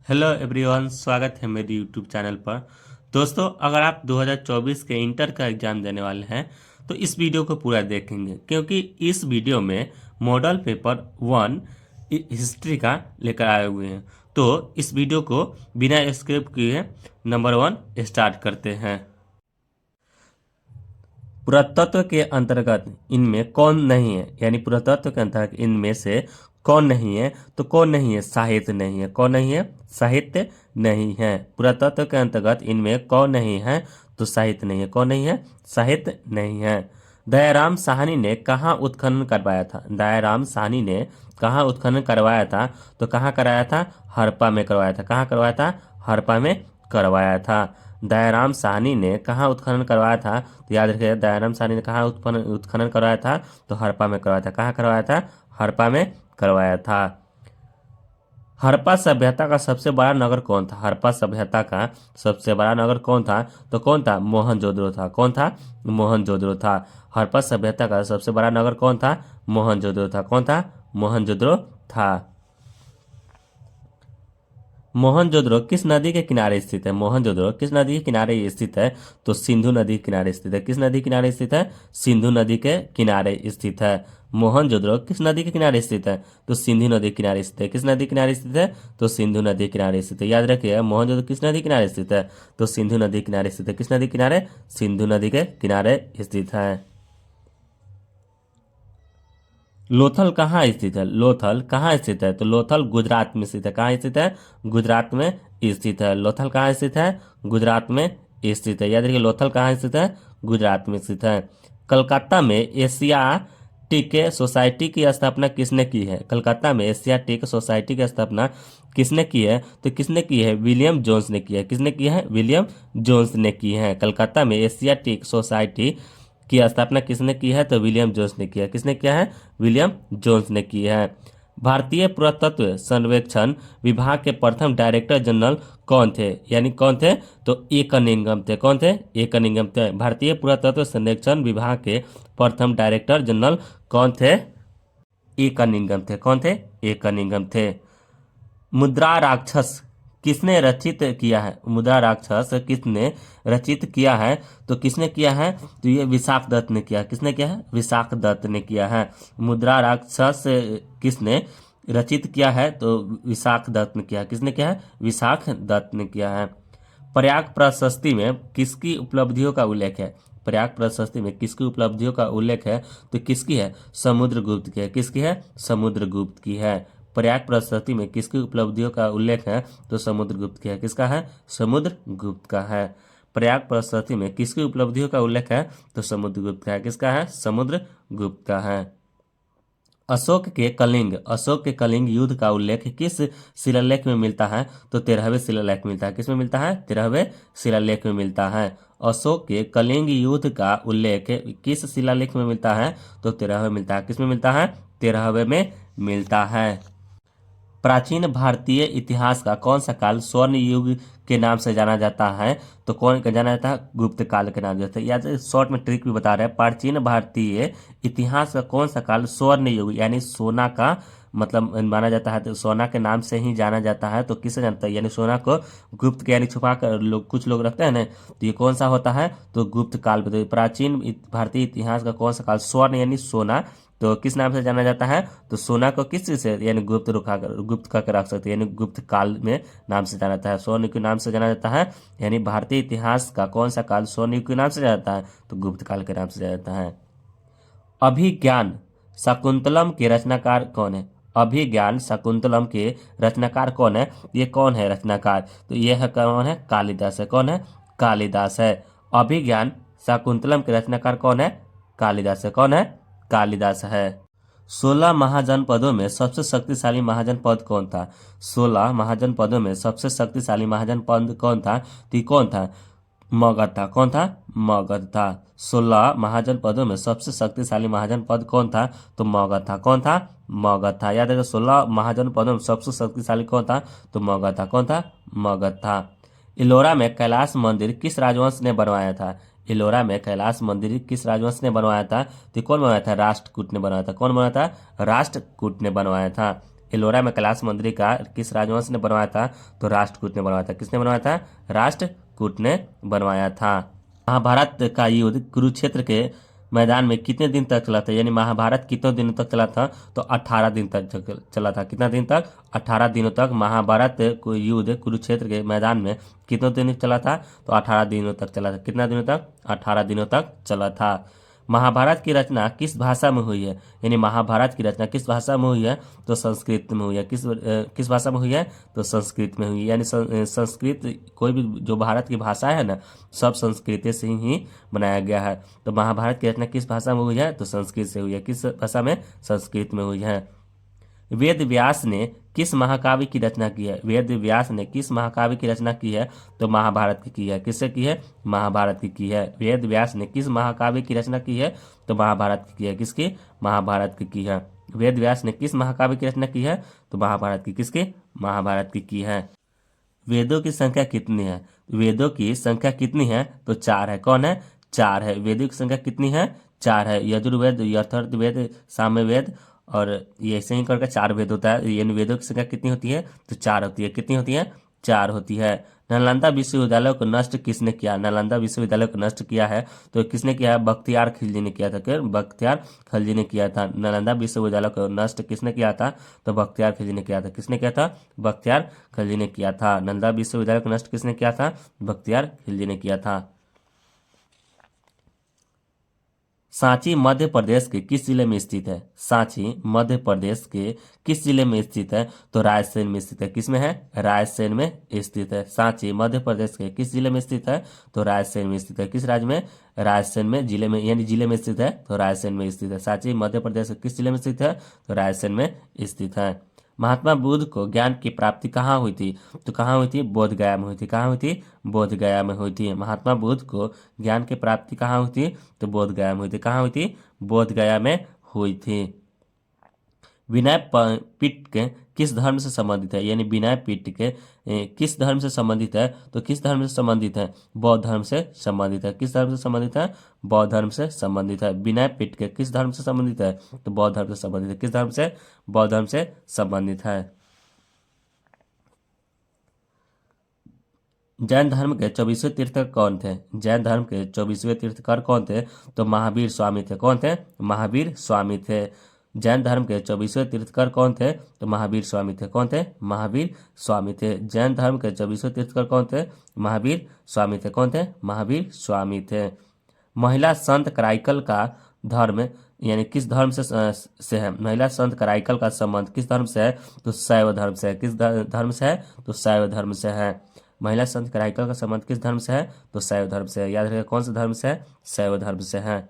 Hello everyone, स्वागत है मेरे यूट्यूब चैनल पर। दोस्तों, अगर आप 2024 के इंटर का एग्ज़ाम देने वाले हैं तो इस वीडियो को पूरा देखेंगे, क्योंकि इस वीडियो में मॉडल पेपर 1 हिस्ट्री का लेकर आए हुए हैं। तो इस वीडियो को बिना स्किप किए नंबर 1 स्टार्ट करते हैं। पुरातत्व के अंतर्गत इनमें कौन नहीं है, यानी पुरातत्व के अंतर्गत इनमें से कौन नहीं है। तो कौन नहीं है? साहित्य नहीं है। कौन नहीं है? साहित्य नहीं है। पुरातत्व के अंतर्गत इनमें कौन नहीं है? तो साहित्य नहीं है। कौन नहीं है? साहित्य नहीं है। दयाराम साहनी ने कहाँ उत्खनन करवाया था? दयाराम साहनी ने कहाँ उत्खनन करवाया था? तो कहाँ कराया था? हड़प्पा में करवाया था। कहाँ करवाया था? हड़प्पा में करवाया था। दयाराम साहनी ने कहाँ उत्खनन करवाया था? तो याद रखिए, दयाराम साहनी ने कहाँ उत्खनन करवाया था? तो हड़प्पा में करवाया था। कहाँ करवाया था? हड़प्पा में करवाया था। हड़प्पा सभ्यता का सबसे बड़ा नगर कौन था? हड़प्पा सभ्यता का सबसे बड़ा नगर कौन था? तो कौन था? मोहनजोदड़ो था। कौन था? मोहनजोदड़ो था। हड़प्पा सभ्यता का सबसे बड़ा नगर कौन था? मोहनजोदड़ो था। कौन था? मोहनजोदड़ो था। मोहनजोदड़ो किस नदी के किनारे स्थित है? मोहनजोदड़ो किस नदी के किनारे स्थित है? तो सिंधु नदी के किनारे स्थित है। किस नदी के किनारे स्थित है? सिंधु नदी के किनारे स्थित है। मोहनजोदड़ो किस नदी के किनारे स्थित है? तो सिंधु नदी के किनारे स्थित है। किस नदी के किनारे स्थित है? तो सिंधु नदी के किनारे स्थित है। याद रखिए, मोहनजोदड़ो किस नदी के किनारे स्थित है? तो सिंधु नदी के किनारे स्थित है। किस नदी के किनारे? सिंधु नदी के किनारे स्थित है। लोथल कहाँ स्थित है? लोथल कहाँ स्थित है? तो लोथल गुजरात में स्थित है। कहाँ स्थित है? गुजरात में स्थित है। लोथल कहाँ स्थित है? गुजरात में स्थित है। याद रखिए, लोथल कहाँ स्थित है? गुजरात में स्थित है। कलकत्ता में एशियाटिक सोसाइटी की स्थापना किसने की है? कलकत्ता में एशियाटिक सोसाइटी की स्थापना किसने की है? तो किसने की है? विलियम जोन्स ने की है। किसने की है? विलियम जोन्स ने की है। कलकत्ता में एशियाटिक सोसाइटी की स्थापना किसने की है? तो विलियम जोन्स ने किया है। किसने किया है? विलियम जोन्स ने की है। भारतीय पुरातत्व सर्वेक्षण विभाग के प्रथम डायरेक्टर जनरल कौन थे? यानी कौन थे? तो ए कनिंघम थे। कौन थे? ए कनिंघम थे। भारतीय पुरातत्व सर्वेक्षण विभाग के प्रथम डायरेक्टर जनरल कौन थे? ए कनिंघम थे। कौन थे? ए कनिंघम थे। मुद्रा राक्षस किसने रचित किया है? मुद्रा राक्षस किसने रचित किया है? तो किसने किया है? तो ये विशाख दत्त ने किया। किसने किया है? विशाख दत्त ने किया है। मुद्रा राक्षस किसने रचित किया है? तो विशाख दत्त ने किया है। किसने किया है? विशाख दत्त ने किया है। प्रयाग प्रशस्ति में किसकी उपलब्धियों का उल्लेख है? प्रयाग प्रशस्ति में किसकी उपलब्धियों का उल्लेख है? तो किसकी है? समुद्रगुप्त की है। किसकी है? समुद्रगुप्त की है। प्रयाग प्रशस्ति में किसकी उपलब्धियों का उल्लेख है? तो समुद्रगुप्त की है। किसका है? समुद्रगुप्त का है। प्रयाग प्रशस्ति में किसकी उपलब्धियों का उल्लेख है? तो समुद्रगुप्त का है। किसका है? समुद्रगुप्त का है। अशोक के कलिंग युद्ध का उल्लेख किस शिलालेख में मिलता है? तो 13वें शिलालेख में मिलता है। किस में मिलता है? 13वें शिलालेख में मिलता है। अशोक के कलिंग युद्ध का उल्लेख किस शिलालेख में मिलता है? तो 13वें मिलता है। किस में मिलता है? 13वें में मिलता है। प्राचीन भारतीय इतिहास का कौन सा काल स्वर्ण युग के नाम से जाना जाता है? तो कौन का जाना जाता है? गुप्त काल के नाम से जाता है। या शॉर्ट में ट्रिक भी बता रहे हैं। प्राचीन भारतीय इतिहास का कौन सा काल स्वर्ण युग यानी सोना का मतलब माना जाता है, तो सोना के नाम से ही जाना जाता है। तो किसे जानता है? यानी सोना को गुप्त के यानी छुपा कर लोग कुछ लोग रखते हैं ना, तो ये कौन सा होता है? तो गुप्त काल पे। तो प्राचीन भारतीय इतिहास का कौन सा काल स्वर्ण यानी सोना, तो किस नाम से जाना जाता है? तो सोना को किस चीज से यानी गुप्त रुखा कर गुप्त करके रख सकते हैं, यानी गुप्त काल में नाम से जाना जाता है। स्वर्ण के नाम से जाना जाता है। यानी भारतीय इतिहास का कौन सा काल स्वर्ण युग के नाम से जाना जाता है? तो गुप्त काल के नाम से जाना जाता है। अभिज्ञान शाकुंतलम के रचनाकार कौन है? अभिज्ञान शाकुंतलम के रचनाकार कौन है? ये कौन है रचनाकार? तो ये है कौन है? कालिदास है। कौन है? कालिदास है। अभिज्ञान शाकुंतलम के रचनाकार कौन है? कालिदास है। कौन है? कालिदास है। 16 महाजनपदों में सबसे शक्तिशाली महाजनपद कौन था? 16 महाजनपदों में सबसे शक्तिशाली महाजनपद कौन था? तो ये कौन था? मगध था। कौन था? मगध था। 16 महाजनपदों में सबसे शक्तिशाली महाजनपद कौन था? तो मगध था। कौन था? मगध था। याद है, 16 महाजनपदों में सबसे शक्तिशाली कौन था? तो मगध था। कौन था? मगध था। इलोरा में कैलाश मंदिर किस राजवंश ने बनवाया था? इलोरा में कैलाश मंदिर किस राजवंश ने बनवाया था? तो कौन बनवाया था? राष्ट्रकूट ने बनवाया था। कौन बनवाया था? राष्ट्रकूट ने बनवाया था। एलोरा में कैलाश मंदिर का किस राजवंश ने बनवाया था? तो राष्ट्रकूट ने बनवाया था। किसने बनवाया था? राष्ट्रकूट ने बनवाया था। महाभारत का युद्ध कुरुक्षेत्र के मैदान में कितने दिन तक चला था? यानी महाभारत कितने दिनों तक चला था? तो 18 दिन तक चला था। कितना दिन तक? 18 दिनों तक महाभारत को युद्ध कुरुक्षेत्र के मैदान में कितने दिन चला था? तो 18 दिनों तक चला था। कितना दिनों तक? 18 दिनों तक चला था। महाभारत की रचना किस भाषा में हुई है? यानी महाभारत की रचना किस भाषा में हुई है? तो संस्कृत में हुई है। किस भाषा में हुई है? तो संस्कृत में हुई है। यानी संस्कृत, कोई भी जो भारत की भाषा है ना, सब संस्कृत से ही बनाया गया है। तो महाभारत की रचना किस भाषा में हुई है? तो संस्कृत से हुई है। किस भाषा में? संस्कृत में हुई है। वेद व्यास ने किस महाकाव्य की रचना की है? वेद व्यास ने किस महाकाव्य की रचना की है? तो महाभारत की है। किससे की है? महाभारत की है। वेद व्यास ने किस महाकाव्य की रचना की है? तो महाभारत की है। किसकी? महाभारत की है। वेद व्यास ने किस महाकाव्य की रचना की है? तो महाभारत की। किसकी? महाभारत की है। वेदों की संख्या कितनी है? वेदों की संख्या कितनी है? तो 4 है। कौन है? 4 है। वेदों की संख्या कितनी है? 4 है। यजुर्वेद, अथर्ववेद, सामवेद और ये ऐसे ही करके 4 वेद होता है। यानी वेदों की संख्या कितनी होती है? तो 4 होती है। कितनी होती है? 4 होती है। नालंदा विश्वविद्यालय को नष्ट किसने किया? नालंदा विश्वविद्यालय को नष्ट किया है तो किसने किया है? बख्तियार खिलजी ने किया था। क्या? बख्तियार खिलजी ने किया था। नालंदा विश्वविद्यालय को नष्ट किसने किया था? तो बख्तियार खिलजी ने किया था। किसने किया था? बख्तियार खिलजी ने किया था। नालंदा विश्वविद्यालय को नष्ट किसने किया था? बख्तियार खिलजी ने किया था। सांची मध्य प्रदेश के किस जिले में स्थित है? सांची मध्य प्रदेश के किस जिले में स्थित है? तो रायसेन में स्थित है। किस में है? रायसेन में स्थित है। सांची मध्य प्रदेश के किस जिले में स्थित है? तो रायसेन में स्थित है। किस राज्य में? रायसेन में, जिले में, यानी जिले में स्थित है तो रायसेन में स्थित है। सांची मध्य प्रदेश के किस जिले में स्थित है? तो रायसेन में स्थित है। महात्मा बुद्ध को ज्ञान की प्राप्ति कहाँ हुई थी? तो कहाँ हुई थी? बोध गया में हुई थी। कहाँ हुई थी? बोध गया में हुई थी। महात्मा बुद्ध को ज्ञान की प्राप्ति कहाँ हुई थी? तो बोध गया में हुई थी। कहाँ हुई थी? बोध गया में हुई थी। विनय पिटक किस धर्म से संबंधित है? यानी विनय पिटक किस धर्म से संबंधित है? तो किस धर्म से संबंधित है? बौद्ध धर्म से संबंधित है। किस धर्म से संबंधित है? बौद्ध धर्म से संबंधित है। विनय पिटक किस धर्म से संबंधित है? तो बौद्ध धर्म से संबंधित है। किस धर्म से? बौद्ध धर्म से संबंधित है। जैन धर्म के 24वें तीर्थकर कौन थे? जैन धर्म के 24वें तीर्थकर कौन थे? तो महावीर स्वामी थे। कौन थे? महावीर स्वामी थे। जैन धर्म के 24वें तीर्थकर कौन थे? तो महावीर स्वामी थे। कौन थे? महावीर स्वामी थे। जैन धर्म के 24वें तीर्थकर कौन थे? महावीर स्वामी थे। कौन थे? महावीर स्वामी थे। महिला संत कराइकल का धर्म यानी किस धर्म से है? महिला संत कराइकल का संबंध किस धर्म से है? तो शैव धर्म से है। किस धर्म से है? तो शैव धर्म से है। महिला संत कराइकल का संबंध किस धर्म से है? तो शैव धर्म से है। याद रखिएगा कौन से धर्म से है? शैव धर्म से है।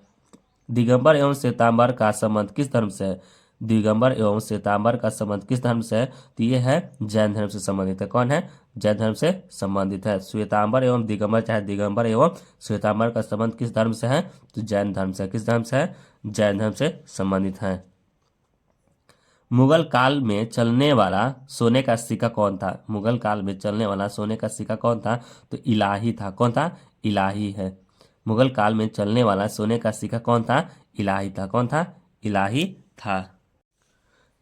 दिगंबर एवं श्वेतांबर का संबंध किस धर्म से है? दिगंबर एवं श्वेतांबर का संबंध किस धर्म से है? तो ये है जैन धर्म से संबंधित है। कौन है? जैन धर्म से संबंधित है। श्वेतांबर एवं दिगंबर, चाहे दिगंबर एवं श्वेतांबर का संबंध किस धर्म से है? तो जैन धर्म से। किस धर्म से है? जैन धर्म से संबंधित है। मुगल काल में चलने वाला सोने का सिक्का कौन था? मुगल काल में चलने वाला सोने का सिक्का कौन था? तो इलाही था। कौन था? इलाही है। मुगल काल में चलने वाला सोने का सिक्का कौन था? इलाही था। कौन था? इलाही था।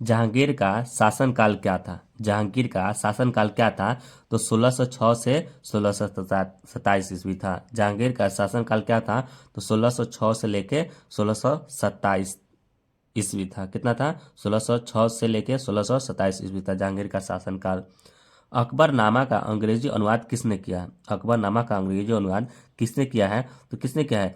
जहांगीर का शासनकाल क्या था? जहांगीर का शासनकाल क्या था? तो 1606 से 1627 ईस्वी था। जहांगीर का शासनकाल क्या था? तो 1606 से लेके 1627 ईस्वी था। कितना था? 1606 से लेके 1627 ईस्वी था जहांगीर का शासनकाल। अकबरनामा का अंग्रेजी अनुवाद किसने किया है? अकबरनामा का अंग्रेजी अनुवाद किसने किया है? तो किसने किया है?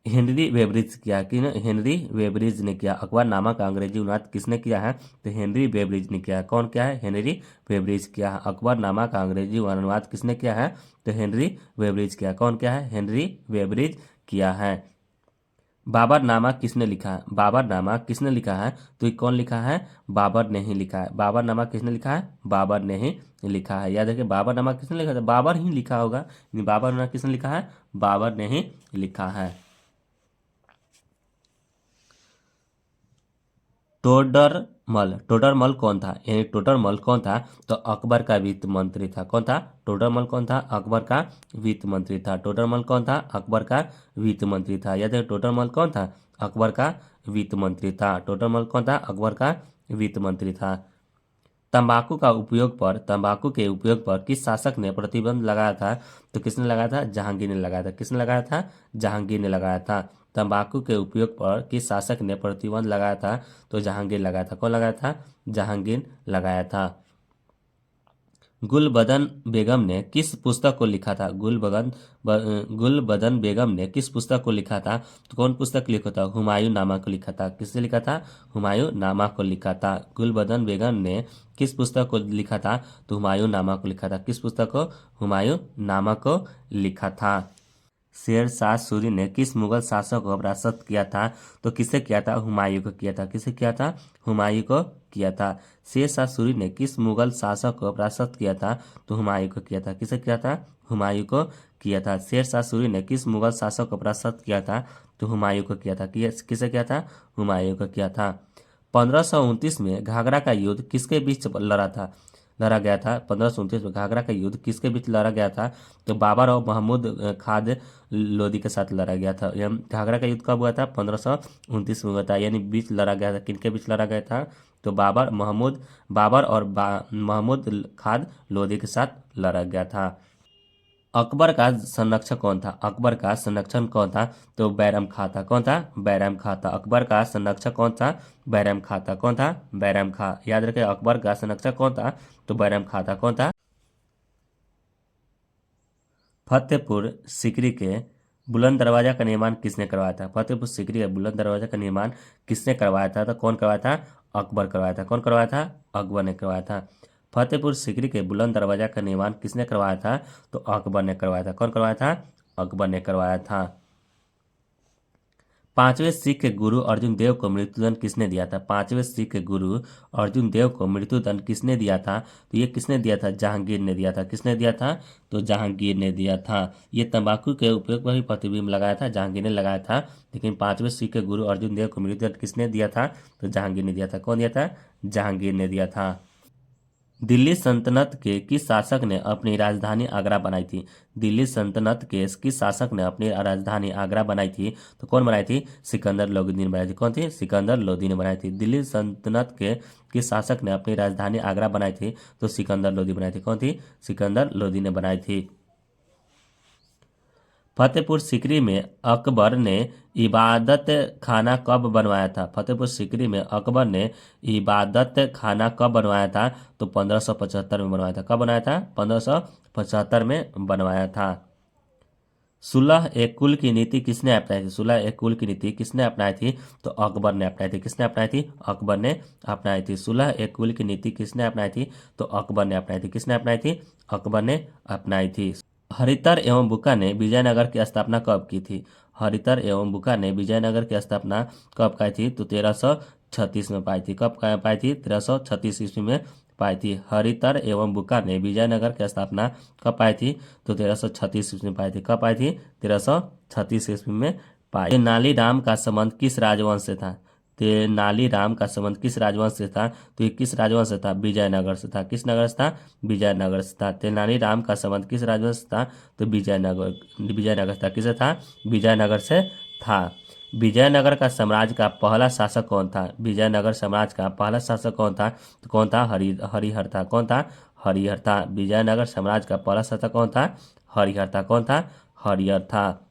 हेनरी वेबरिज किया। कि हेनरी वेबरिज ने किया। अकबरनामा का अंग्रेजी अनुवाद किसने किया है? तो हेनरी वेबरिज ने किया। कौन किया है? हेनरी वेबरिज किया है। अकबरनामा का अंग्रेजी अनुवाद किसने किया है? तो हेनरी वेबरिज किया। कौन किया है? हेनरी वेबरिज किया है। बाबरनामा किसने लिखा है? बाबरनामा किसने लिखा है? तो ये कौन लिखा है? बाबर ने ही लिखा है। बाबरनामा किसने लिखा है? बाबर ने ही लिखा है। याद रखिए बाबरनामा किसने लिखा था? बाबर ही लिखा होगा। बाबरनामा किसने लिखा है? बाबर ने ही लिखा है। टोडरमल, टोडरमल कौन था? यानी टोडरमल कौन था? तो अकबर का वित्त मंत्री था। कौन था? टोडरमल कौन था? अकबर का वित्त मंत्री था। टोडरमल कौन था? अकबर का वित्त मंत्री था। याद है टोडरमल कौन था? अकबर का वित्त मंत्री था। टोडरमल कौन था? अकबर का वित्त मंत्री था। तंबाकू के उपयोग पर किस शासक ने प्रतिबंध लगाया था? तो किसने लगाया था? जहांगीर ने लगाया था। किसने लगाया था? जहांगीर ने लगाया था। तंबाकू के उपयोग पर किस शासक ने प्रतिबंध लगाया था? तो जहांगीर लगाया था। कौन लगाया था? जहांगीर लगाया था। गुलबदन बेगम ने किस पुस्तक को लिखा था? गुलबदन बेगम ने किस पुस्तक को लिखा था? तो कौन पुस्तक लिखा था? हुमायूं नामा को लिखा था। किसने लिखा था? हुमायूं नामा को लिखा था। गुलबदन बेगम ने किस पुस्तक को लिखा था? तो हुमायूं नामा को लिखा था। किस पुस्तक को? हुमायूं नामा को लिखा था। शेर शाह सूरी ने किस मुगल शासक को परास्त किया था? तो किसे किया था? हुमायूं को किया था। किसे किया था? हुमायूं को किया था। शेर शाह सूरी ने किस मुगल शासक को परास्त किया था? तो हुमायूं को किया था। किसे किया था? हुमायूं को किया था। शेर शाह सूरी ने किस मुगल शासक को परास्त किया था? तो हुमायूं को किया था। किसे किया था? हुमायूं को किया था। 1529 में घाघरा का युद्ध किसके बीच लड़ा गया था? 1529 में घाघरा का युद्ध किसके बीच लड़ा गया था? तो बाबर और महमूद खाद लोदी के साथ लड़ा गया था। यह घाघरा का युद्ध कब हुआ था? 1529 में हुआ था। यानी बीच लड़ा गया था। किनके बीच लड़ा गया था? तो बाबर और महमूद खाद लोदी के साथ लड़ा गया था। अकबर का संरक्षक कौन था? अकबर का संरक्षण कौन था? तो बैरम खां था। कौन था? बैरम खां था। अकबर का संरक्षक कौन था? बैरम खां था। कौन था? बैरम खां। याद रखें, अकबर का संरक्षक कौन था? तो बैरम खां था। कौन था? फतेहपुर सीकरी के बुलंद दरवाजा का निर्माण किसने करवाया था? फतेहपुर सीकरी के बुलंद दरवाजा का निर्माण किसने करवाया था? तो कौन करवाया था? अकबर करवाया था। कौन करवाया था? अकबर ने करवाया था। फतेहपुर सीकरी के बुलंद दरवाजा का निर्माण किसने करवाया था? तो अकबर ने करवाया था। कौन करवाया था? अकबर ने करवाया था। पांचवें सिख के गुरु अर्जुन देव को मृत्युदंड किसने दिया था? पांचवें सिख के गुरु अर्जुन देव को मृत्युदंड किसने दिया था? तो ये किसने दिया था? जहांगीर ने दिया था। किसने दिया था? तो जहांगीर ने दिया था। ये तंबाकू के उपयोग पर भी प्रतिबंध लगाया था, जहांगीर ने लगाया था। लेकिन पांचवें सिख के गुरु अर्जुन देव को मृत्युदंड किसने दिया था? तो जहांगीर ने दिया था। कौन दिया था? जहांगीर ने दिया था। दिल्ली सल्तनत के किस शासक ने अपनी राजधानी आगरा बनाई थी? दिल्ली सल्तनत के किस शासक ने अपनी राजधानी आगरा बनाई थी? तो कौन बनाई थी? सिकंदर लोदी ने बनाई थी। कौन थी? सिकंदर लोदी ने बनाई थी। दिल्ली सल्तनत के किस शासक ने अपनी राजधानी आगरा बनाई थी? तो सिकंदर लोदी बनाई थी। कौन थी? सिकंदर लोदी ने बनाई थी। फतेहपुर सीकरी में अकबर ने इबादत खाना कब बनवाया था? फतेहपुर सीकरी में अकबर ने इबादत खाना कब बनवाया था? तो 1575 में बनवाया था। कब बनाया था? 1575 में बनवाया था। सुलह एक कुल की नीति किसने अपनाई थी? सुलह एक कुल की नीति किसने अपनाई थी? तो अकबर ने अपनाई थी। किसने अपनाई थी? अकबर ने अपनाई थी। सुलह एक कुल की नीति किसने अपनाई थी? तो अकबर ने अपनाई थी। किसने अपनाई थी? अकबर ने अपनाई थी। हरितर एवं बुका ने विजयनगर की स्थापना कब की थी? हरितर एवं बुका ने विजयनगर की स्थापना कब की थी? तो 1336 में पाई थी। कब पाई थी? 1336 ईस्वी में पाई थी। हरितर एवं बुका ने विजयनगर की स्थापना कब पाई थी? तो 1336 ईस्वी में पाई थी। कब पाई थी? 1336 ईस्वी में पाई। तेनालीराम का संबंध किस राजवंश से था? तेनालीराम का संबंध किस राजवंश से था? तो ये किस राजवंश से था? विजयनगर से था। किस नगर से था? विजयनगर से था। तेनालीराम का संबंध किस राजवंश से था? तो विजयनगर से था। किसे था? विजयनगर से था। विजयनगर का साम्राज्य का पहला शासक कौन था? विजयनगर साम्राज्य का पहला शासक कौन था? तो कौन था? हरिहर था। कौन था? हरिहर था। विजयनगर साम्राज्य का पहला शासक कौन था? हरिहर था। कौन था? हरिहर था।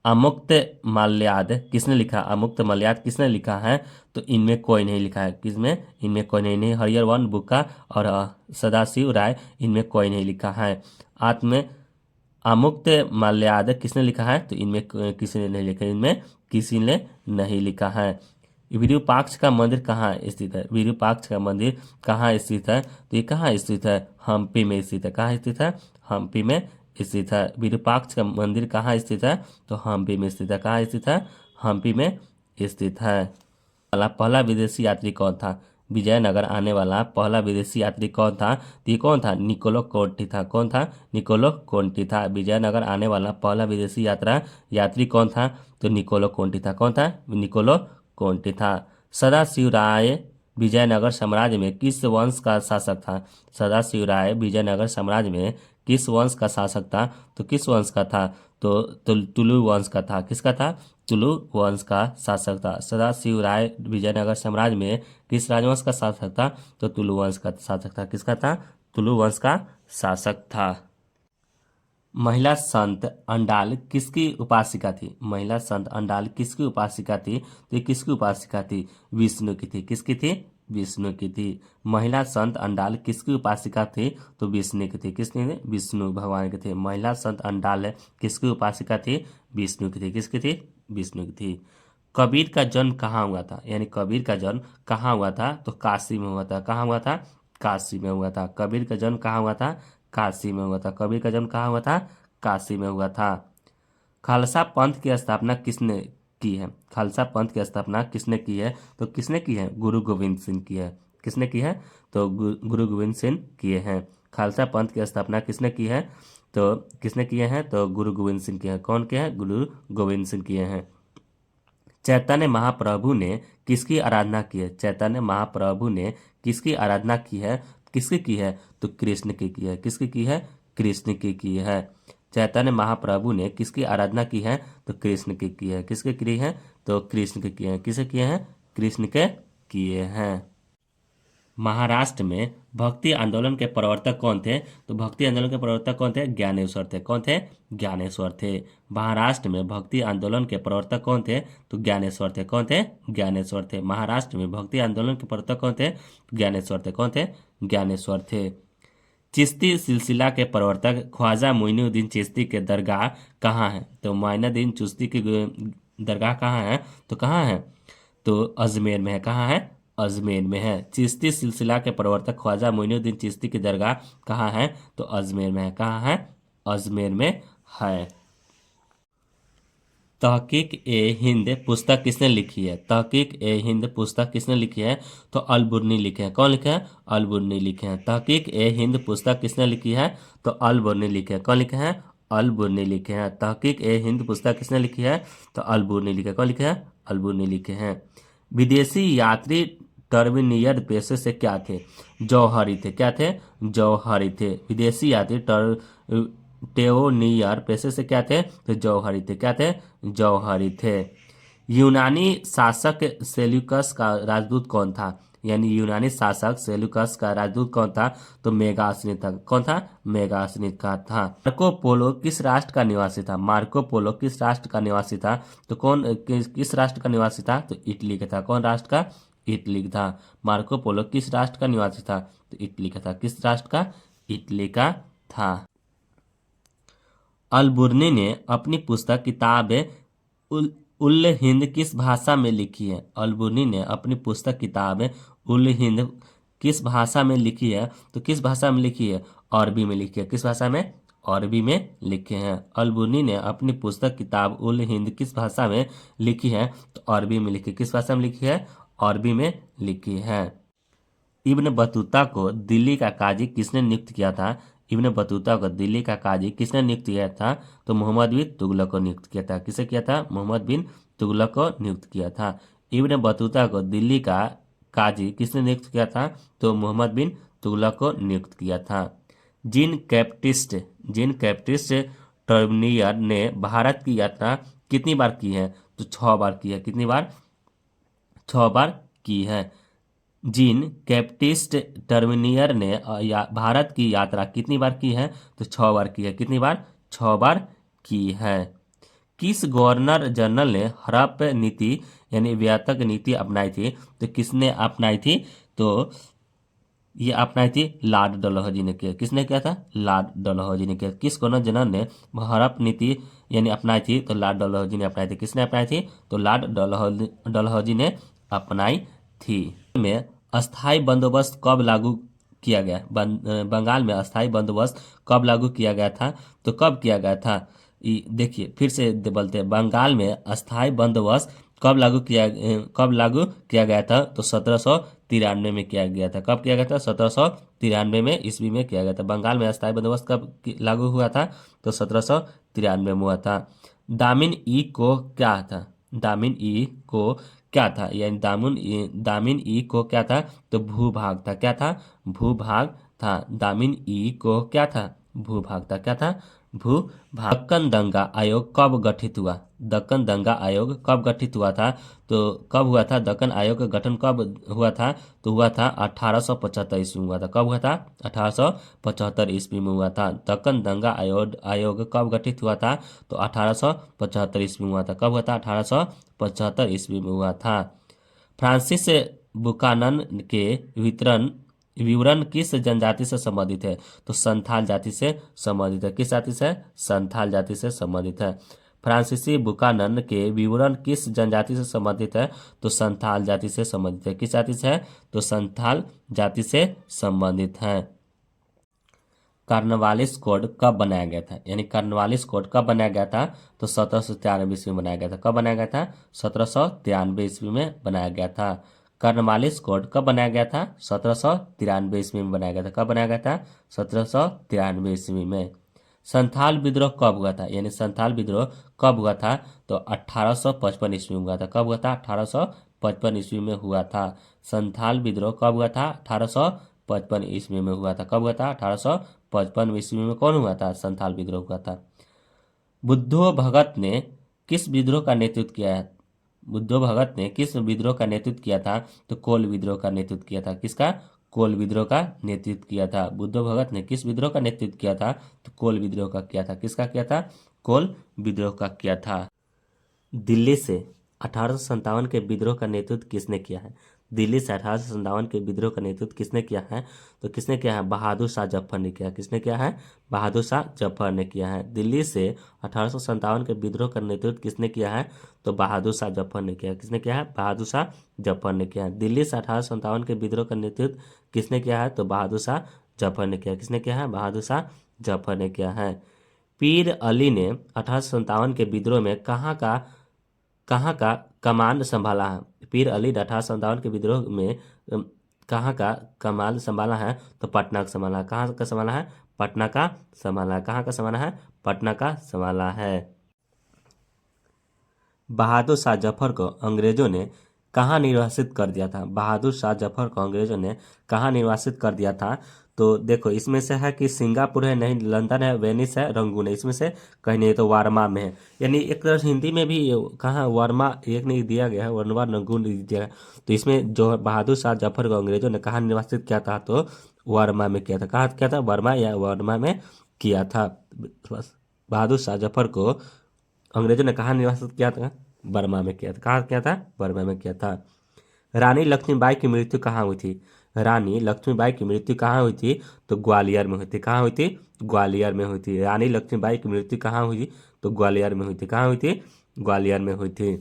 अमुक्त माल्याद किसने लिखा? अमुक्त माल्याद किसने लिखा है? तो इनमें कोई नहीं लिखा है। किसमें? इनमें कोई नहीं। हरिहर वन बुक्का और सदाशिव राय, इनमें कोई नहीं लिखा है। आत्म अमुक्त माल्याद किसने लिखा है? तो इनमें किसी ने नहीं लिखा। इनमें किसी ने नहीं लिखा है। विरूपाक्ष का मंदिर कहाँ स्थित है? विरूपाक्ष का मंदिर कहाँ स्थित है? तो ये कहाँ स्थित है? हम्पी में स्थित है। कहाँ स्थित है? हम्पी में स्थित है। विरूपाक्ष का मंदिर कहाँ स्थित है? तो हम्पी में स्थित है। कहाँ स्थित है? हम्पी में स्थित है। वाला पहला विदेशी यात्री कौन था? विजयनगर आने वाला पहला विदेशी यात्री कौन था? तो ये कौन था? निकोलो कोंटी था। कौन था? निकोलो कोंटी था। विजयनगर आने वाला पहला विदेशी यात्री कौन था? तो निकोलो कोंटी था। कौन था? निकोलो कोंटी था। सदाशिव राय विजयनगर साम्राज्य में किस वंश का शासक था? सदाशिव राय विजयनगर साम्राज्य में किस वंश का शासक था? तो किस वंश का था? तो तुलु वंश का था। किसका था? तुलु वंश का शासक था। सदाशिव राय विजयनगर साम्राज्य में किस राजवंश का शासक था? तो तुलु वंश का शासक था। किसका था? तुलु वंश का शासक था। महिला संत अंडाल किसकी उपासिका थी? महिला संत अंडाल किसकी उपासिका थी? तो ये किसकी उपासिका थी? विष्णु की थी। किसकी थी? विष्णु की थी। महिला संत अंडाल किसकी उपासिका थी? तो विष्णु की थी। किसकी थी? विष्णु भगवान की थी। महिला संत अंडाल किसकी उपासिका थी? विष्णु की थी। किसकी थी? विष्णु की थी। कबीर का जन्म कहाँ हुआ था? यानी कबीर का जन्म कहाँ हुआ था? तो काशी में हुआ था। कहाँ हुआ था? काशी में हुआ था। कबीर का जन्म कहाँ हुआ था? काशी में हुआ था। कबीर का जन्म कहाँ हुआ था? काशी में हुआ था। खालसा पंथ की स्थापना किसने की है? खालसा पंथ की स्थापना किसने की है? तो किसने की है? गुरु गोविंद सिंह की है। किसने की है? तो गुरु गोविंद सिंह किए हैं। खालसा पंथ की स्थापना किसने की है? तो किसने किए हैं? तो गुरु गोविंद सिंह किए हैं। कौन किए हैं? गुरु गोविंद सिंह किए हैं। चैतन्य महाप्रभु ने किसकी आराधना की है? चैतन्य महाप्रभु ने किसकी आराधना की है? किसकी की है? तो कृष्ण की है। किसकी की है? कृष्ण की है। चैतन्य महाप्रभु ने किसकी आराधना की है? तो कृष्ण की है। किसके की है? तो कृष्ण के किए हैं। किसे किए हैं? कृष्ण के किए हैं। महाराष्ट्र में भक्ति आंदोलन के प्रवर्तक कौन थे? तो भक्ति आंदोलन के प्रवर्तक कौन थे? ज्ञानेश्वर थे। कौन थे? ज्ञानेश्वर थे। महाराष्ट्र में भक्ति आंदोलन के प्रवर्तक कौन थे? तो ज्ञानेश्वर थे। कौन थे? ज्ञानेश्वर थे। महाराष्ट्र में भक्ति आंदोलन के प्रवर्तक कौन थे? ज्ञानेश्वर थे। कौन थे? ज्ञानेश्वर थे। चिश्ती सिलसिला के प्रवर्तक ख्वाजा मोइनुद्दीन चिश्ती के दरगाह कहाँ है? तो मोइनुद्दीन चिश्ती की दरगाह कहाँ है? तो कहाँ है? तो अजमेर में है। कहाँ है? अजमेर में है। चिश्ती सिलसिला के प्रवर्तक ख्वाजा मोइनुद्दीन चिश्ती की दरगाह कहाँ है? तो अजमेर में है। कहाँ है? अजमेर में है। तहकीक ए हिंद पुस्तक किसने लिखी है? तहकीक ए हिंद पुस्तक किसने लिखी है? तो अलबुर्नी लिखे हैं। कौन लिखे हैं? अलबुर्नी लिखे हैं। तहकीक ए हिंद पुस्तक किसने लिखी है? तो अलबुर्नी लिखे हैं। कौन लिखे हैं? अलबुर्नी लिखे हैं। तहकीक ए हिंद पुस्तक किसने लिखी है? तो अलबुर्नी लिखे। कौन लिखे हैं? अलबुर्नी लिखे हैं। विदेशी यात्री टर्मिनियर पेशे से क्या थे? जौहरी थे। क्या थे? जौहरी थे। विदेशी यात्री टेओनियर पेशे से क्या थे? तो जौहरी थे। क्या थे? जौहरी थे। यूनानी शासक सेल्यूकस का राजदूत कौन था? यानी यूनानी शासक सेल्यूकस का राजदूत कौन था? तो मेगासनित था। कौन था? मेगासनित का था। मार्को पोलो किस राष्ट्र का निवासी था? मार्को पोलो किस राष्ट्र का निवासी था? तो किस राष्ट्र का निवासी था? तो इटली का था। कौन राष्ट्र का? इटली का था। मार्को पोलो किस राष्ट्र का निवासी था? तो इटली का था। किस राष्ट्र का? इटली का था। अलबुर्नी ने अपनी पुस्तक किताब उल उल हिंद किस भाषा में लिखी है? अलबुर्नी ने अपनी पुस्तक किताब उल हिंद किस भाषा में लिखी है? तो किस भाषा में लिखी है? अरबी में लिखी है। किस भाषा में? अरबी में लिखे हैं। अलबुर्नी ने अपनी पुस्तक किताब उल हिंद किस भाषा में लिखी है? तो अरबी में लिखी। किस भाषा में लिखी है? अरबी में लिखी है। इब्न बतूता को दिल्ली का काजी किसने नियुक्त किया था? इब्न बतूता को दिल्ली का काजी किसने नियुक्त किया था? तो मोहम्मद बिन तुगलक को नियुक्त किया था। किसे किया था? मोहम्मद बिन तुगलक को नियुक्त किया था। इब्न बतूता को दिल्ली का काजी किसने नियुक्त किया था? तो मोहम्मद बिन तुगलक को नियुक्त किया था। जीन कैप्टिस्ट टर्मिनियर ने भारत की यात्रा कितनी बार की है? तो 6 बार की है। कितनी बार? 6 बार की है। जीन कैप्टिस्ट टर्मिनियर ने भारत की यात्रा कितनी बार की है? तो 6 बार की है। कितनी बार? 6 बार की है। किस गवर्नर जनरल ने हड़प नीति यानी व्यातक नीति अपनाई थी? तो किसने अपनाई थी? तो ये अपनाई थी लॉर्ड डलहौजी ने किया। किसने किया था? लॉर्ड डलहौजी ने किया। किस गवर्नर जनरल ने हड़प नीति यानी अपनाई थी? तो लॉर्ड डलहौजी ने अपनाई थी। किसने अपनाई थी? तो लॉर्ड डलहौजी ने अपनाई थी। में अस्थाई बंदोबस्त कब लागू किया गया? बंगाल में अस्थाई बंदोबस्त कब लागू किया गया था? तो कब किया गया था? देखिए फिर से बोलते हैं, बंगाल में अस्थाई बंदोबस्त कब लागू किया गया था? तो 1793 में किया गया था। कब किया गया था? 1793 में ईस्वी में किया गया था। बंगाल में अस्थाई बंदोबस्त कब लागू हुआ था? तो 1793 में हुआ था। दामिन ई को क्या था? दामिन ई को क्या था, यानी दामिन ई को क्या था, तो भूभाग था। क्या था, भूभाग था। दामिन ई को क्या था, भूभाग था। क्या था, भूभाग। दक्कन दंगा आयोग कब गठित हुआ, दक्कन दंगा आयोग कब गठित हुआ था, तो कब हुआ था, दक्कन आयोग का गठन कब हुआ था, तो हुआ था 1875 ईस्वी में हुआ था। कब हुआ था, 1875 ईस्वी में हुआ था। दक्कन दंगा आयोग कब गठित हुआ था, तो 1875 ईस्वी में हुआ था। कब हुआ था, 1875 ईस्वी में हुआ था। फ्रांसिस बुकानन के विवरण किस जनजाति से संबंधित है, तो संथाल जाति से संबंधित है। किस जाति से, संथाल जाति से संबंधित है। फ्रांसीसी बुकानन के विवरण किस जनजाति से संबंधित है, तो संथाल जाति से संबंधित है। किस जाति से है, तो संथाल जाति से संबंधित है। कार्नवालिस कोड कब बनाया गया था, यानी कार्नवालिस कोड कब बनाया गया था, तो 1793 ईस्वी में बनाया गया था। कब बनाया गया था, 1793 ईस्वी में बनाया गया था। कार्नवालिस कोड कब बनाया गया था, 1793 ईस्वी में बनाया गया था। कब बनाया गया था, 1793 ईस्वी में। संथाल विद्रोह कब हुआ था, यानी संथाल विद्रोह कब हुआ था, तो 1855 ईस्वी में हुआ था। कब हुआ था, 1855 ईस्वी में हुआ था। संथाल विद्रोह कब हुआ था, 1855 ईस्वी में हुआ था। कब हुआ था, 1855 ईस्वी में कौन हुआ था, संथाल विद्रोह हुआ था। बुद्धो भगत ने किस विद्रोह का नेतृत्व किया है, बुद्धो भगत ने किस विद्रोह का नेतृत्व किया था, तो कोल विद्रोह का नेतृत्व किया था। किसका, कोल विद्रोह का नेतृत्व किया था। बुद्धो भगत ने किस विद्रोह का नेतृत्व किया था, तो कोल विद्रोह का किया था। किसका किया था, कोल विद्रोह का किया था। दिल्ली से 1857 के विद्रोह का नेतृत्व किसने किया है, दिल्ली से 1857 के विद्रोह का नेतृत्व किसने किया है, तो किसने किया है, बहादुर शाह जफर ने किया। किसने किया है, बहादुर शाह जफर ने किया है। दिल्ली से 1857 के विद्रोह का नेतृत्व किसने किया है, तो बहादुर शाह जफर ने किया। किसने किया है, बहादुर शाह जफर ने किया है। दिल्ली से 1857 के विद्रोह का नेतृत्व किसने किया है, तो बहादुर शाह जफर ने किया। किसने किया है, बहादुर शाह जफर ने किया है। पीर अली ने 1857 के विद्रोह में कहाँ का कमान संभाला है, पीर अली ने 1857 के विद्रोह में कहाँ का कमान संभाला है, तो पटना का संभाला है। कहाँ का संभाला है, पटना का संभाला है। कहाँ का संभाला है, पटना का संभाला है। बहादुर शाह जफर को अंग्रेजों ने कहाँ निर्वासित कर दिया था, बहादुर शाह जफर को अंग्रेजों ने कहाँ निर्वासित कर दिया था, तो देखो इसमें से है कि सिंगापुर है, नहीं लंदन है, वेनिस है, रंगून है। इसमें से कहीं नहीं, तो वारमा में है। यानी एक तरह से हिंदी में भी कहाँ वर्मा एक नहीं दिया गया है, वर्मा रंगून दिया गया है। तो इसमें जो बहादुर शाह जफर को अंग्रेजों ने कहाँ निर्वासित किया था, तो वर्मा में किया था। कहाँ किया था, वर्मा या वर्मा में किया था। बहादुर शाह जफर को अंग्रेजों ने कहाँ निर्वासित किया था, बर्मा में किया था। कहाँ किया था, बर्मा में किया था। रानी लक्ष्मीबाई की मृत्यु कहाँ हुई थी, रानी लक्ष्मीबाई की मृत्यु कहाँ हुई थी, तो ग्वालियर में हुई थी। कहाँ हुई थी, ग्वालियर में हुई थी। रानी लक्ष्मीबाई की मृत्यु कहाँ हुई, तो ग्वालियर में हुई थी। कहाँ हुई थी, ग्वालियर में हुई थी।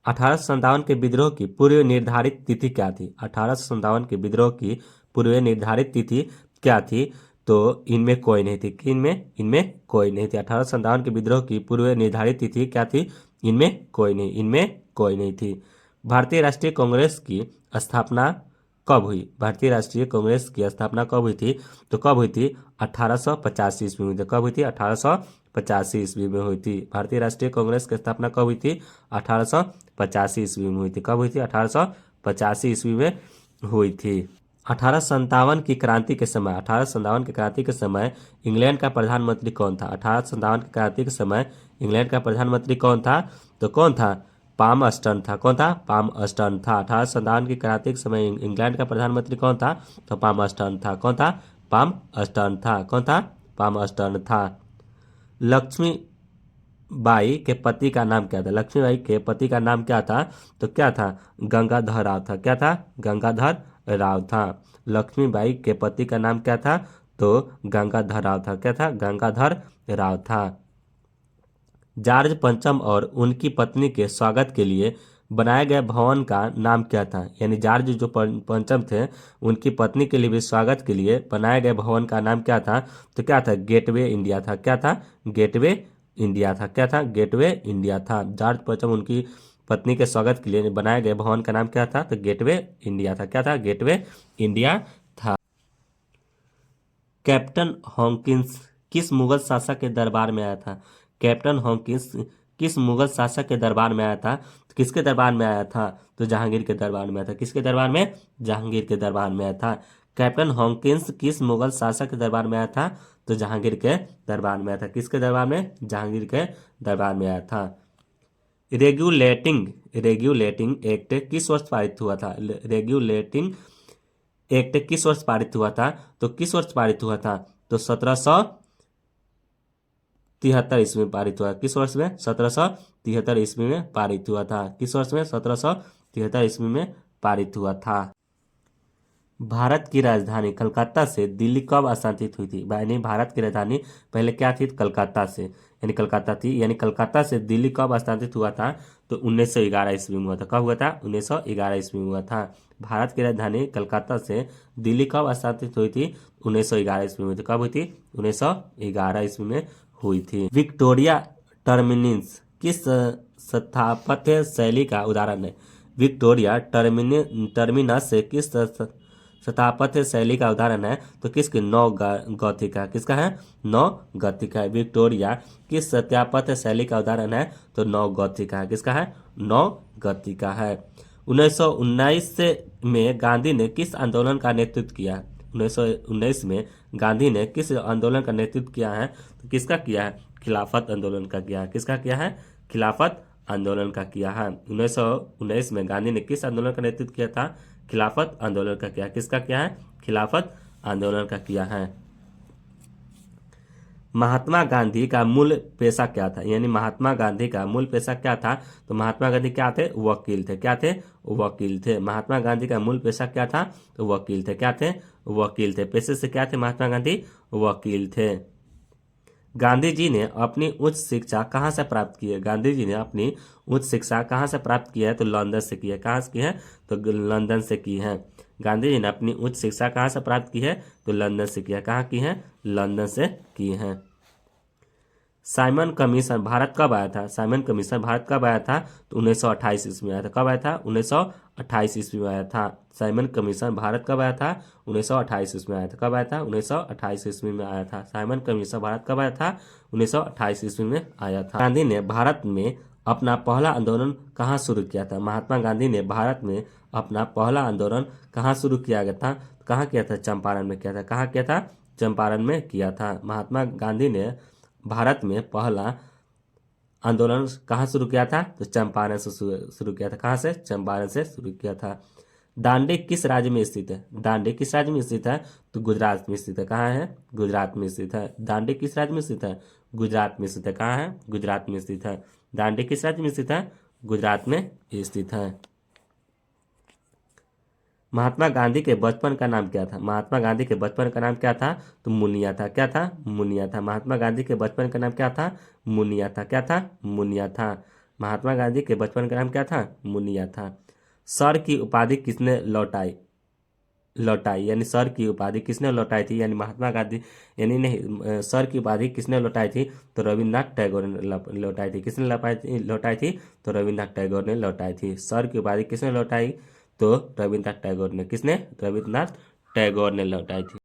1857 के विद्रोह की पूर्व निर्धारित तिथि क्या थी, 1857 के विद्रोह की पूर्व निर्धारित तिथि क्या थी, तो इनमें कोई नहीं थी। इनमें इनमें कोई नहीं थी। 1857 के विद्रोह की पूर्व निर्धारित तिथि क्या थी, इनमें कोई नहीं, इनमें कोई नहीं थी। भारतीय राष्ट्रीय कांग्रेस की स्थापना कब हुई, भारतीय राष्ट्रीय कांग्रेस की स्थापना कब हुई थी, तो कब हुई थी, 1885 ईस्वी में हुई थी। कब हुई थी, 1885 ईस्वी में हुई थी। भारतीय राष्ट्रीय कांग्रेस की स्थापना कब हुई थी, 1885 ईस्वी में हुई थी। कब हुई थी, 1885 ईस्वी में हुई थी। 1857 की क्रांति के समय, 1857 की क्रांति के समय इंग्लैंड का प्रधानमंत्री कौन था, 1857 की क्रांति के समय इंग्लैंड का प्रधानमंत्री कौन था, तो कौन था, पाम अस्टन था। कौन था, पाम अस्टन था। 1857 की क्रांति के समय इंग्लैंड का प्रधानमंत्री कौन था, तो पाम अस्टन था। कौन था, पाम अस्टन था। कौन था, पाम अस्टन था। लक्ष्मी बाई के पति का नाम क्या था, लक्ष्मीबाई के पति का नाम क्या था, तो क्या था, गंगाधर राव था। क्या था, गंगाधर राव था। लक्ष्मीबाई के पति का नाम क्या था, तो गंगाधर राव था। क्या था, गंगाधर राव था। जॉर्ज पंचम और उनकी पत्नी के स्वागत के लिए बनाए गए भवन का नाम क्या था, यानी जॉर्ज जो पंचम थे उनकी पत्नी के लिए भी स्वागत के लिए बनाए गए भवन का नाम क्या था, तो क्या था, गेटवे इंडिया था। क्या था, गेटवे इंडिया था। क्या था, गेटवे इंडिया था। जॉर्ज पंचम उनकी पत्नी के स्वागत के लिए बनाए गए भवन का नाम क्या था, तो गेटवे इंडिया था। क्या था, गेटवे इंडिया था। कैप्टन हॉकिंस किस मुगल शासक के दरबार में आया था, कैप्टन हॉकिंस किस मुगल शासक के दरबार में आया था? तो किसके दरबार में आया था? तो जहांगीर के दरबार में आया था। किसके दरबार में? जहांगीर के दरबार में आया था। कैप्टन हॉकिंस किस मुगल शासक के दरबार में आया था? तो जहांगीर के दरबार में आया था। किसके दरबार में? जहांगीर के दरबार में आया था। रेगुलेटिंग रेगुलेटिंग एक्ट किस वर्ष पारित हुआ था? रेगुलेटिंग एक्ट किस वर्ष पारित हुआ था? तो किस वर्ष पारित हुआ था? तो 1773 ईस्वी में पारित हुआ। किस वर्ष में? 1773 ईस्वी में पारित हुआ था। किस वर्ष में? 1773 ईस्वी में पारित हुआ था। भारत की राजधानी कलकत्ता से दिल्ली कब स्थानांतरित हुई थी? यानी भारत की राजधानी पहले क्या थी? कलकत्ता से, यानी कलकत्ता थी। यानी कलकत्ता से दिल्ली कब स्थानांतरित हुआ था? तो 1911 ईस्वी में हुआ था। कब हुआ था? 1911 ईस्वी में हुआ था। भारत की राजधानी कलकत्ता से दिल्ली कब स्थानांतरित हुई थी? 1911 ईस्वी में हुई थी। कब हुई थी? 1911 ईस्वी में हुई थी। विक्टोरिया टर्मिनस किस स्थापत्य शैली का उदाहरण है? विक्टोरिया टर्मिनस किस स्थापत्य शैली का उदाहरण है? तो किसकी? नौ गॉथिका। किसका है? नौ गॉथिका है। विक्टोरिया किस स्थापत्य शैली का उदाहरण है? तो नौ गॉथिका है। किसका है? नौ गॉथिका है। 1919 में गांधी ने किस आंदोलन का नेतृत्व किया? 1919 में गांधी ने किस आंदोलन का नेतृत्व किया है? तो किसका किया है? खिलाफत आंदोलन का किया है। किसका किया है? खिलाफत आंदोलन का किया है। 1919 में गांधी ने किस आंदोलन का नेतृत्व किया था? खिलाफत आंदोलन का किया। किसका किया है? खिलाफत आंदोलन का किया है। महात्मा गांधी का मूल पेशा क्या था? यानी महात्मा गांधी का मूल पेशा क्या था? तो महात्मा गांधी क्या थे? वकील थे। क्या थे? वकील थे। महात्मा गांधी का मूल पेशा क्या था? तो वकील थे। क्या थे? वकील थे। पेशे से क्या थे महात्मा गांधी? वकील थे। गांधी जी ने अपनी उच्च शिक्षा कहाँ से प्राप्त की है? गांधी जी ने अपनी उच्च शिक्षा कहाँ से प्राप्त की है? तो लंदन से की है। कहाँ से की है? तो लंदन से की है। गांधी जी ने अपनी उच्च शिक्षा कहाँ से प्राप्त की है? तो लंदन से की है। कहाँ की है? लंदन से की है। साइमन कमीशन भारत कब आया था? साइमन कमीशन भारत कब आया था? तो 1928 ईस्वी में आया था। कब आया था? 1928 ईस्वी में आया था। साइमन कमीशन भारत कब आया था? 1928 ईस्वी में आया था। कब आया था? 1928 ईस्वी में आया था। साइमन कमीशन भारत कब आया था? 1928 ईस्वी में आया था। गांधी ने भारत में अपना पहला आंदोलन कहाँ शुरू किया था? महात्मा गांधी ने भारत में अपना पहला आंदोलन कहाँ शुरू किया गया था? कहाँ किया था? चंपारण में किया था। कहाँ किया था? चंपारण में किया था। महात्मा गांधी ने भारत में पहला आंदोलन कहाँ शुरू किया था? तो चंपारण से शुरू किया था। कहाँ से? चंपारण से शुरू किया था। दांडी किस राज्य में स्थित है? दांडी किस राज्य में स्थित है? तो गुजरात में स्थित है। कहाँ है? गुजरात में स्थित है। दांडी किस राज्य में स्थित है? गुजरात में स्थित है। कहाँ है? गुजरात में स्थित है। दांडी किस राज्य में स्थित है? गुजरात में स्थित है। महात्मा गांधी के बचपन का नाम क्या था? महात्मा गांधी के बचपन का नाम क्या था? तो मुनिया था। क्या था? मुनिया था। महात्मा गांधी के बचपन का नाम क्या था? मुनिया था। क्या था? मुनिया था। महात्मा गांधी के बचपन का नाम क्या था? मुनिया था। सर की उपाधि किसने लौटाई? यानी सर की उपाधि किसने लौटाई थी? यानी महात्मा गांधी, यानी नहीं, सर की उपाधि किसने लौटाई थी? तो रविन्द्रनाथ टैगोर ने लौटाई थी। किसने लौटाई थी? तो रविन्द्रनाथ टैगोर ने लौटाई थी। सर की उपाधि किसने लौटाई? तो रविन्द्रनाथ टैगोर ने। किसने? रविन्द्रनाथ टैगोर ने लौटाई थी।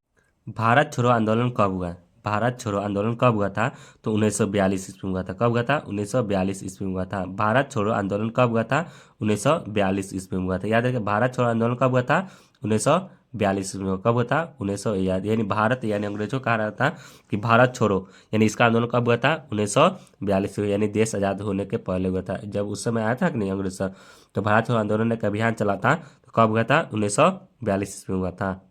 भारत छोड़ो आंदोलन कब हुआ? भारत छोड़ो आंदोलन कब हुआ था? तो 1942 ईस्वी में हुआ था। कब हुआ था? 1942 ईस्वी में हुआ था। भारत छोड़ो आंदोलन कब हुआ था? 1942 ईस्वी में हुआ था। याद रखिए, भारत छोड़ो आंदोलन कब हुआ था? 1942 ईस्वी में। कब हुआ था? 1900, यानी भारत, यानी अंग्रेजों कहा रहा था कि भारत छोड़ो, यानी इसका आंदोलन कब हुआ था? 1942 में, यानी देश आज़ाद होने के पहले हुआ था। जब उस समय आया था कि नहीं अंग्रेज सर, तो भारत छोड़ो आंदोलन एक अभियान चला था। तो कब हुआ था? 1942 ईस्वी में हुआ था।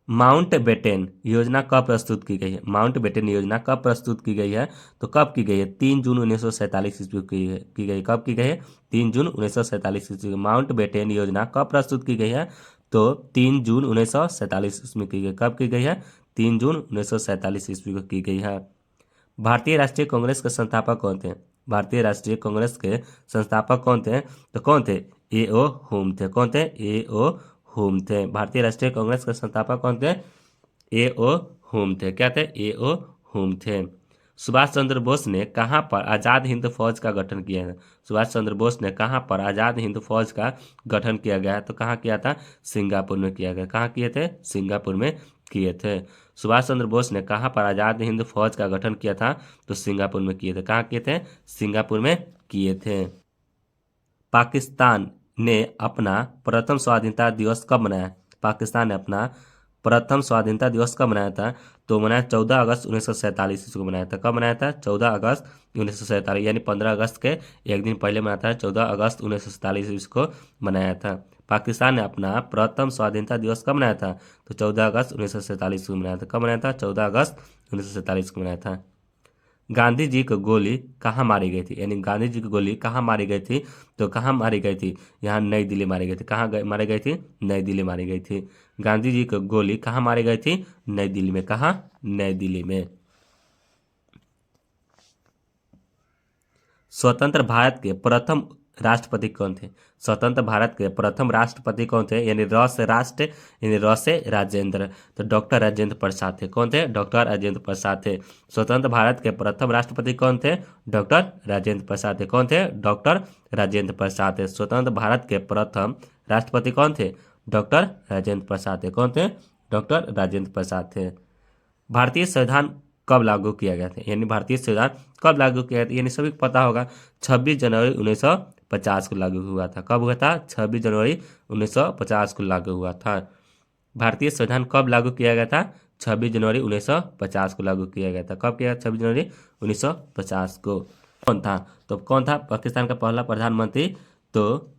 माउंट बेटेन योजना कब प्रस्तुत की गई है? माउंट बेटेन योजना कब प्रस्तुत की गई है? तो कब की गई है? 3 जून 1947 ईस्वी की गई। कब की गई है? 3 जून 1947 ईस्वी। माउंट बेटेन योजना कब प्रस्तुत की गई है? तो 3 जून 1947 ईस्वी में की गई। कब की गई है? 3 जून 1947 ईस्वी को की गई है। भारतीय राष्ट्रीय कांग्रेस के संस्थापक कौन थे? भारतीय राष्ट्रीय कांग्रेस के संस्थापक कौन थे? तो कौन थे? ए.ओ. होम थे। कौन थे? ए.ओ. होम थे। भारतीय राष्ट्रीय कांग्रेस के संस्थापक कौन थे? ए.ओ. होम थे। क्या थे? ए.ओ. होम थे। सुभाष चंद्र बोस ने कहाँ पर आज़ाद हिंद फौज का गठन किया है? सुभाष चंद्र बोस ने कहाँ पर आज़ाद हिंद फौज का गठन किया गया है? तो कहाँ किया था? सिंगापुर में किया गया। कहाँ किए थे? सिंगापुर में किए थे। सुभाष चंद्र बोस ने कहाँ पर आज़ाद हिंद फौज का गठन किया था? तो सिंगापुर में किए थे। कहाँ किए थे? सिंगापुर में किए थे। पाकिस्तान ने अपना प्रथम स्वाधीनता दिवस कब मनाया? पाकिस्तान ने अपना प्रथम स्वाधीनता दिवस कब मनाया था? तो मनाया 14 अगस्त 1947 ईस्वी को मनाया था। कब मनाया था? 14 अगस्त 1947, यानी 15 अगस्त के एक दिन पहले मनाया था। 14 अगस्त 1947 ईस्वी को मनाया था। पाकिस्तान ने अपना प्रथम स्वाधीनता दिवस कब मनाया था? तो 14 अगस्त 1947 को मनाया था। कब मनाया था? 14 अगस्त 1947 को मनाया था। गांधी जी को गोली कहाँ मारी गई थी? यानी गांधी जी की गोली कहाँ मारी गई थी? तो कहाँ मारी गई थी? यहाँ नई दिल्ली मारी गई थी। कहाँ मारी गई थी? नई दिल्ली मारी गई थी। गांधी जी को गोली कहाँ मारी गई थी? नई दिल्ली में। कहाँ? नई दिल्ली में। स्वतंत्र भारत के प्रथम राष्ट्रपति कौन थे? स्वतंत्र भारत के प्रथम राष्ट्रपति कौन थे? यानी र से राष्ट्र, यानी र से राजेंद्र, तो डॉक्टर राजेंद्र प्रसाद थे। कौन थे? डॉक्टर राजेंद्र प्रसाद थे। स्वतंत्र भारत के प्रथम राष्ट्रपति कौन थे? डॉक्टर राजेंद्र प्रसाद थे। कौन थे? डॉक्टर राजेंद्र प्रसाद थे। स्वतंत्र भारत के प्रथम राष्ट्रपति कौन थे? डॉक्टर राजेंद्र प्रसाद थे। कौन थे? डॉक्टर राजेंद्र प्रसाद थे। भारतीय संविधान कब लागू किया गया था? यानी भारतीय संविधान कब लागू किया गया था? यानी सभी को पता होगा 26 जनवरी 1950 को लागू हुआ था। कब हुआ था? 26 जनवरी 1950 को लागू हुआ था। भारतीय संविधान कब लागू किया गया था? 26 जनवरी 1950 को लागू किया गया था। कब किया? 26 जनवरी 1950 को। कौन था? तो कौन था पाकिस्तान का पहला प्रधानमंत्री? तो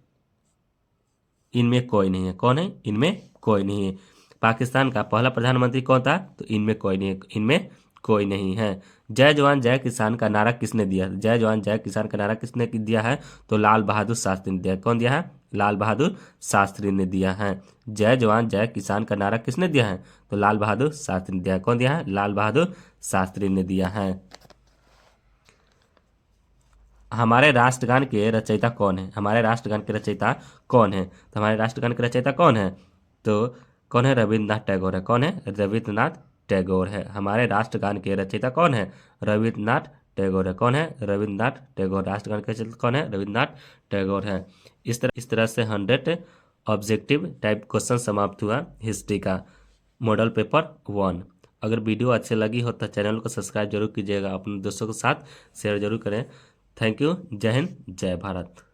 इनमें कोई नहीं है। कौन है? इनमें कोई नहीं है। पाकिस्तान का पहला प्रधानमंत्री कौन था? तो इनमें कोई नहीं है। इनमें कोई नहीं है। जय जवान जय किसान का नारा किसने दिया? जय जवान जय किसान का नारा किसने दिया है? तो लाल बहादुर शास्त्री ने दिया। कौन दिया है? लाल बहादुर शास्त्री ने दिया है। जय जवान जय किसान का नारा किसने दिया है? तो लाल बहादुर शास्त्री ने दिया है। कौन दिया है? लाल बहादुर शास्त्री ने दिया है। हमारे राष्ट्रगान के रचयिता कौन है? हमारे राष्ट्रगान के रचयिता कौन है? तो हमारे राष्ट्रगान के रचयिता कौन है? तो कौन है? रविन्द्रनाथ टैगोर है। कौन है? रविन्द्रनाथ टैगोर है। हमारे राष्ट्रगान के रचयिता कौन है? रविन्द्रनाथ टैगोर है। कौन है? रविन्द्रनाथ टैगोर। राष्ट्रगान के रचयिता कौन है? रविन्द्रनाथ टैगोर है। इस तरह से 100 ऑब्जेक्टिव टाइप क्वेश्चन समाप्त हुआ हिस्ट्री का मॉडल पेपर 1। अगर वीडियो अच्छी लगी हो तो चैनल को सब्सक्राइब जरूर कीजिएगा। अपने दोस्तों के साथ शेयर जरूर करें। Thank you. जय हिंद, जय भारत।